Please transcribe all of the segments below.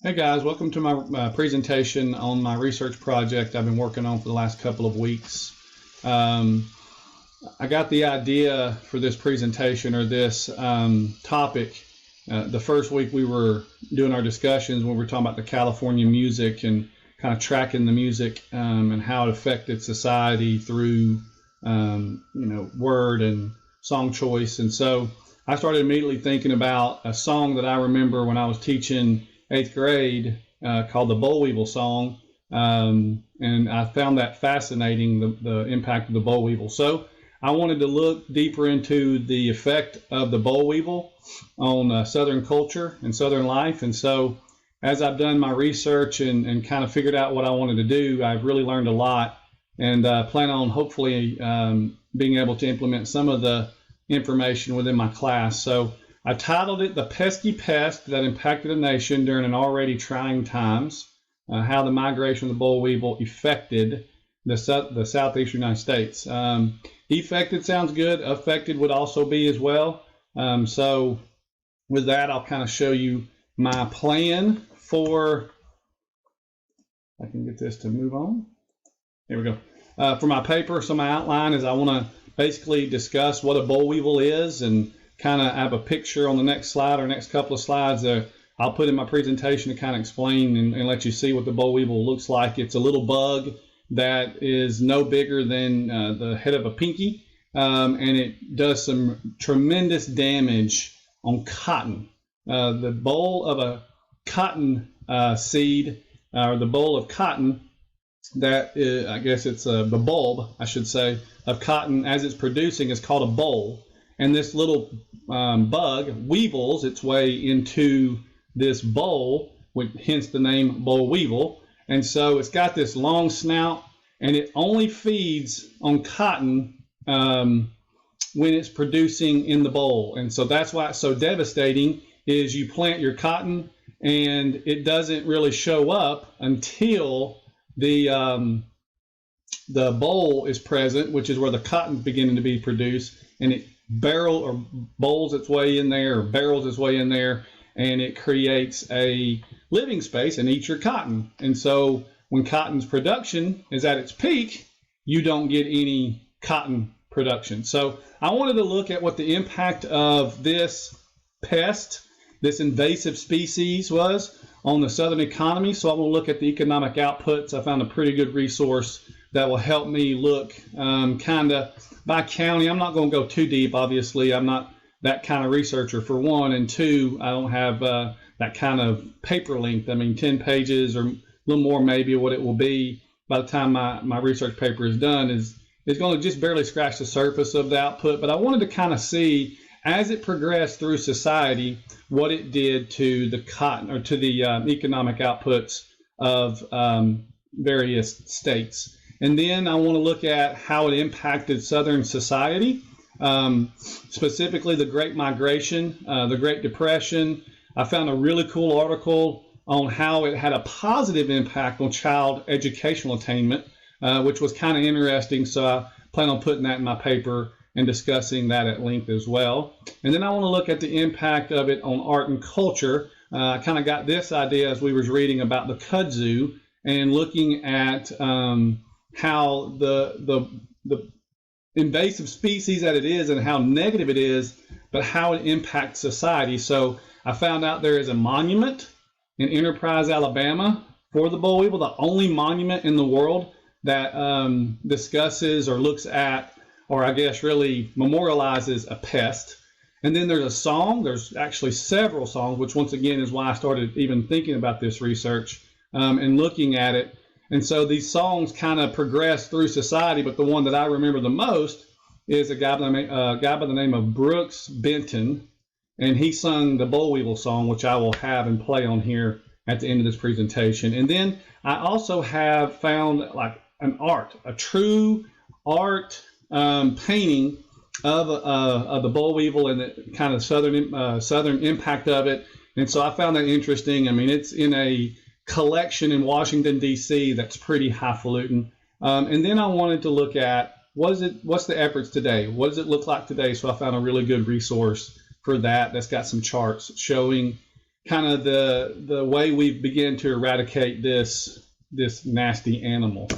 Hey guys, welcome to my presentation on my research project I've been working on for the last couple of weeks. I got the idea for this presentation or this topic the first week we were doing our discussions when we were talking about the California music and kind of tracking the music and how it affected society through word and song choice. And so I started immediately thinking about a song that I remember when I was teaching 8th grade called the Boll Weevil song, and I found that fascinating, the impact of the Boll Weevil. So I wanted to look deeper into the effect of the Boll Weevil on Southern culture and Southern life. And so as I've done my research and kind of figured out what I wanted to do, I've really learned a lot and plan on hopefully being able to implement some of the information within my class. So I titled it The Pesky Pest That Impacted a Nation During an Already Trying Times, How the Migration of the Boll Weevil Affected the Southeastern United States. Affected sounds good. Affected would also be as well. So with that, I'll kind of show you my plan for, I can get this to move on. Here we go. For my paper, so my outline is I want to basically discuss what a boll weevil is and kind of have a picture on the next slide or next couple of slides that I'll put in my presentation to kind of explain and let you see what the boll weevil looks like. It's a little bug that is no bigger than the head of a pinky, and it does some tremendous damage on cotton. The boll of a cotton seed, or the boll of cotton, that is, I guess it's the bulb, I should say, of cotton as it's producing is called a boll. And this little bug weevils its way into this boll, hence the name boll weevil. And so it's got this long snout, and it only feeds on cotton when it's producing in the boll. And so that's why it's so devastating, is you plant your cotton and it doesn't really show up until the boll is present, which is where the cotton's beginning to be produced, and it bowls its way in there, or barrels its way in there, and it creates a living space and eats your cotton. And so when cotton's production is at its peak, you don't get any cotton production. So I wanted to look at what the impact of this pest, this invasive species, was on the Southern economy. So I will look at the economic outputs. I found a pretty good resource that will help me look kind of by county. I'm not going to go too deep, obviously. I'm not that kind of researcher, for one, and two, I don't have that kind of paper length. I mean, 10 pages or a little more maybe what it will be by the time my research paper is done is going to just barely scratch the surface of the output. But I wanted to kind of see, as it progressed through society, what it did to the cotton, or to the economic outputs of various states. And then I want to look at how it impacted Southern society, specifically the Great Migration, the Great Depression. I found a really cool article on how it had a positive impact on child educational attainment, which was kind of interesting. So I plan on putting that in my paper and discussing that at length as well. And then I want to look at the impact of it on art and culture. I kind of got this idea as we was reading about the kudzu and looking at how the invasive species that it is and how negative it is, but how it impacts society. So I found out there is a monument in Enterprise, Alabama for the boll weevil, the only monument in the world that discusses or looks at, or I guess really memorializes, a pest. And then there's a song. There's actually several songs, which once again is why I started even thinking about this research and looking at it. And so these songs kind of progress through society, but the one that I remember the most is a guy by the name of Brooks Benton, and he sung the boll weevil song, which I will have and play on here at the end of this presentation. And then I also have found like a true art painting of the boll weevil and the kind of southern impact of it. And so I found that interesting. I mean, it's in a collection in Washington, D.C. that's pretty highfalutin. And then I wanted to look at what's the efforts today? What does it look like today? So I found a really good resource for that that's got some charts showing kind of the way we begin to eradicate this nasty animal.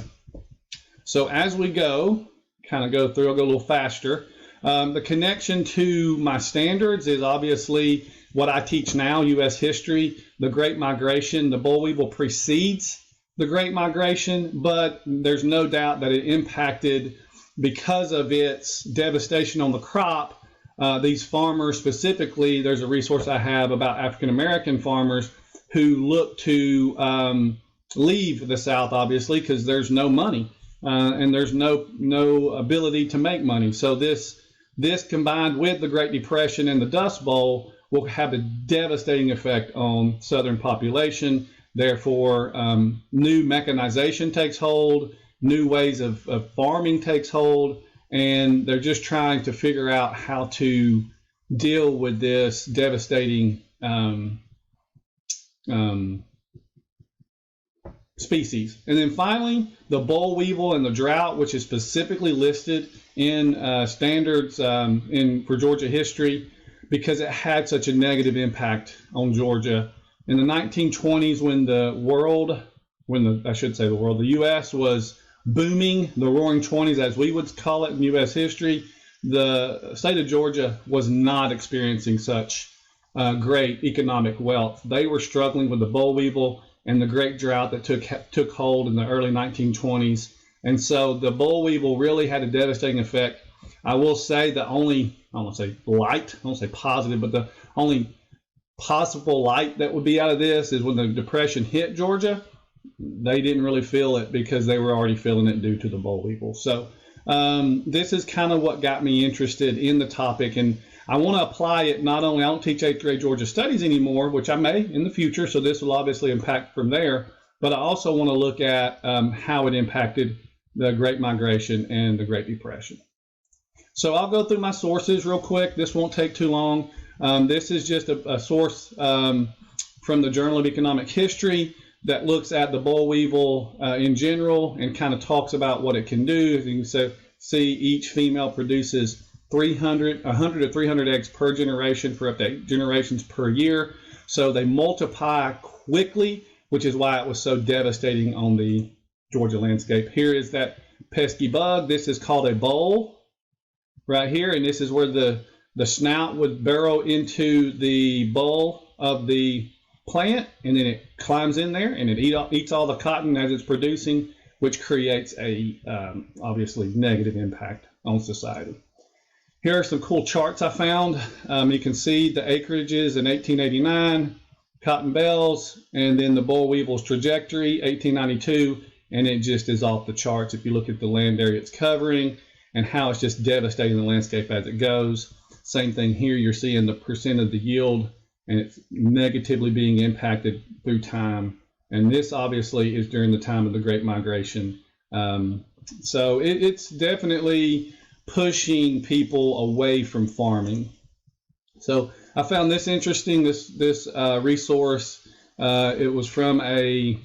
So as we go through, I'll go a little faster. The connection to my standards is obviously what I teach now, U.S. history. The Great Migration, the boll weevil precedes the Great Migration, but there's no doubt that it impacted, because of its devastation on the crop, these farmers specifically. There's a resource I have about African American farmers who look to leave the South, obviously, because there's no money and there's no ability to make money. So this combined with the Great Depression and the Dust Bowl will have a devastating effect on Southern population. Therefore, new mechanization takes hold, new ways of farming takes hold, and they're just trying to figure out how to deal with this devastating species. And then finally, the boll weevil and the drought, which is specifically listed in standards for Georgia history, because it had such a negative impact on Georgia. In the 1920s, when the U.S. was booming, the Roaring '20s, as we would call it in U.S. history, the state of Georgia was not experiencing such great economic wealth. They were struggling with the boll weevil and the great drought that took hold in the early 1920s. And so the boll weevil really had a devastating effect. I will say the only, I don't want to say light, I don't say positive, but the only possible light that would be out of this is when the Depression hit Georgia, they didn't really feel it because they were already feeling it due to the boll weevil. So this is kind of what got me interested in the topic, and I want to apply it not only, I don't teach 8th grade Georgia studies anymore, which I may in the future, so this will obviously impact from there, but I also want to look at how it impacted the Great Migration and the Great Depression. So I'll go through my sources real quick. This won't take too long. This is just a source from the Journal of Economic History that looks at the boll weevil in general and kind of talks about what it can do. As you can see, each female produces 100 to 300 eggs per generation for up to 8 generations per year. So they multiply quickly, which is why it was so devastating on the Georgia landscape. Here is that pesky bug. This is called a boll right here, and this is where the snout would burrow into the boll of the plant, and then it climbs in there and it eats all the cotton as it's producing, which creates a obviously negative impact on society. Here are some cool charts I found. You can see the acreages in 1889, cotton bells, and then the boll weevil's trajectory, 1892, and it just is off the charts if you look at the land area it's covering and how it's just devastating the landscape as it goes. Same thing here, you're seeing the percent of the yield, and it's negatively being impacted through time. And this obviously is during the time of the Great Migration. So it's definitely pushing people away from farming. So I found this interesting, this resource. It was from a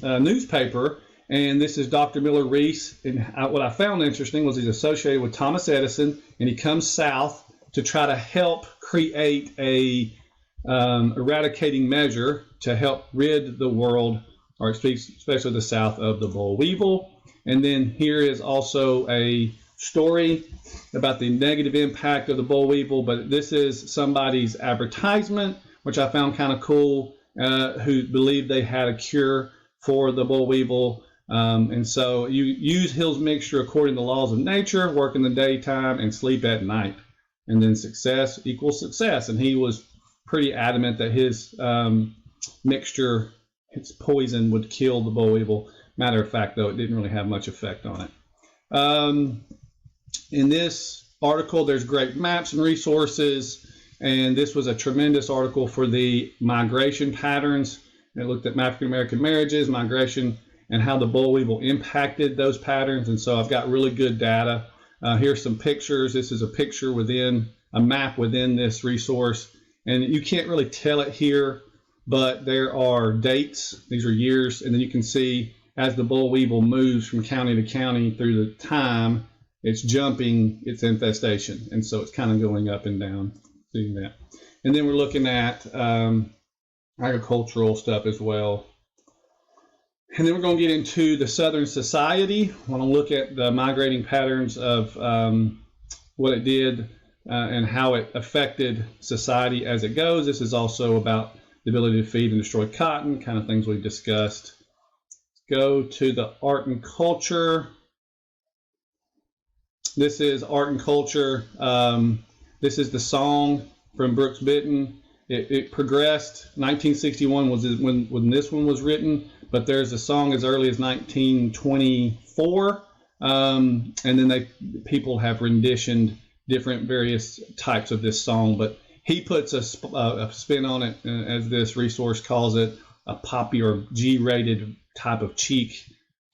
newspaper, and this is Dr. Miller Reese. And what I found interesting was he's associated with Thomas Edison, and he comes south to try to help create a eradicating measure to help rid the world, or especially the South, of the boll weevil. And then here is also a story about the negative impact of the boll weevil, but this is somebody's advertisement, which I found kind of cool, who believed they had a cure for the boll weevil. And so you use Hill's mixture according to the laws of nature, work in the daytime and sleep at night. And then success equals success. And he was pretty adamant that his mixture, its poison, would kill the boll weevil. Matter of fact, though, it didn't really have much effect on it. In this article, there's great maps and resources, and this was a tremendous article for the migration patterns. It looked at African American marriages, migration, and how the boll weevil impacted those patterns. And so I've got really good data. Here's some pictures. This is a picture within a map within this resource, and you can't really tell it here, but there are dates. These are years, and then you can see as the boll weevil moves from county to county through the time, it's jumping its infestation, and so it's kind of going up and down, seeing that. And then we're looking at agricultural stuff as well. And then we're going to get into the Southern Society. I want to look at the migrating patterns of what it did and how it affected society as it goes. This is also about the ability to feed and destroy cotton, kind of things we've discussed. Let's go to the art and culture. This is art and culture. This is the song from Brooks Benton. It progressed. 1961 was when this one was written, but there's a song as early as 1924, and then people have renditioned different various types of this song. But he puts a spin on it, as this resource calls it, a poppy or G-rated type of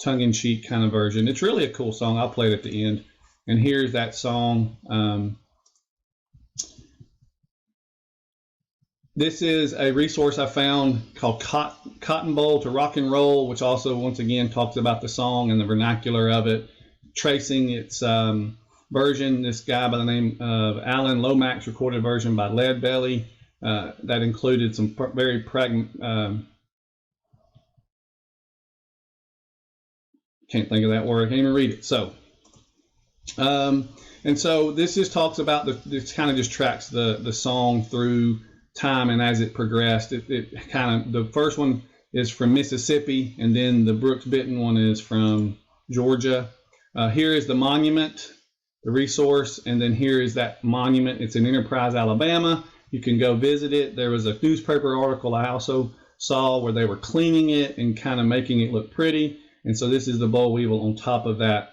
tongue-in-cheek kind of version. It's really a cool song. I'll play it at the end. And here's that song. This is a resource I found called Cotton Boll to Rock and Roll, which also, once again, talks about the song and the vernacular of it, tracing its version. This guy by the name of Alan Lomax recorded a version by Leadbelly that included some very can't think of that word. I can't even read it. So, and so this just talks about this kind of just tracks the song through time, and as it progressed, it kind of, the first one is from Mississippi, and then the Brooks Benton one is from Georgia. Here is the monument, the resource, and then here is that monument. It's in Enterprise, Alabama. You can go visit it. There was a newspaper article I also saw where they were cleaning it and kind of making it look pretty. And so this is the Boll Weevil on top of that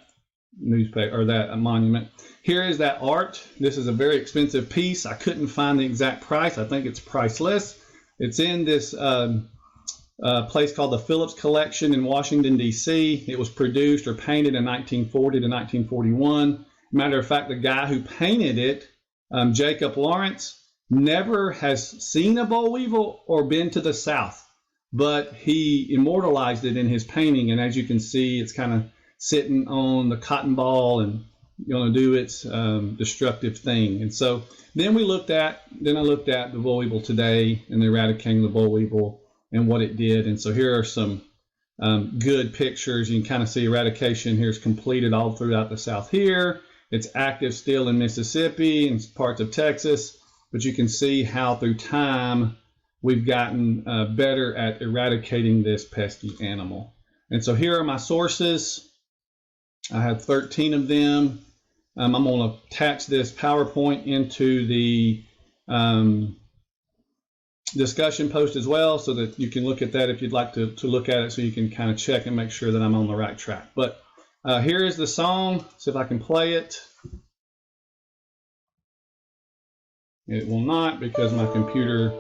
newspaper or that monument. Here is that art. This is a very expensive piece. I couldn't find the exact price. I think it's priceless. It's in this place called the Phillips Collection in Washington, D.C. It was produced or painted in 1940 to 1941. Matter of fact, the guy who painted it, Jacob Lawrence, never has seen a Boll Weevil or been to the South, but he immortalized it in his painting. And as you can see, it's kind of sitting on the cotton ball and going to do its destructive thing. And so then I looked at the Boll Weevil today and the eradicating the Boll Weevil and what it did. And so here are some good pictures. You can kind of see eradication here is completed all throughout the South here. It's active still in Mississippi and parts of Texas, but you can see how through time we've gotten better at eradicating this pesky animal. And so here are my sources. I have 13 of them. I'm going to attach this PowerPoint into the discussion post as well, so that you can look at that if you'd like to look at it, so you can kind of check and make sure that I'm on the right track. But here is the song. See if I can play it. It will not, because my computer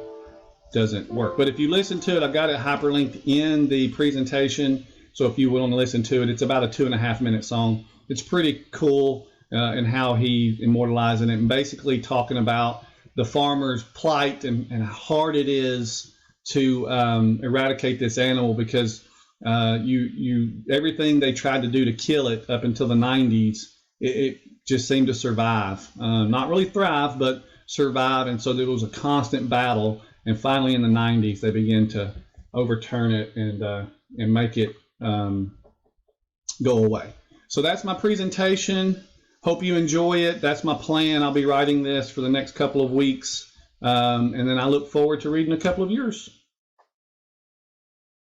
doesn't work. But if you listen to it, I've got it hyperlinked in the presentation. So if you want to listen to it, it's about a 2.5-minute song. It's pretty cool in how he immortalizing it and basically talking about the farmer's plight and how hard it is to eradicate this animal, because everything they tried to do to kill it up until the 90s, it just seemed to survive. Not really thrive, but survive. And so there was a constant battle. And finally in the 90s, they began to overturn it and make it go away. So that's my presentation. Hope you enjoy it. That's my plan. I'll be writing this for the next couple of weeks. And then I look forward to reading a couple of yours.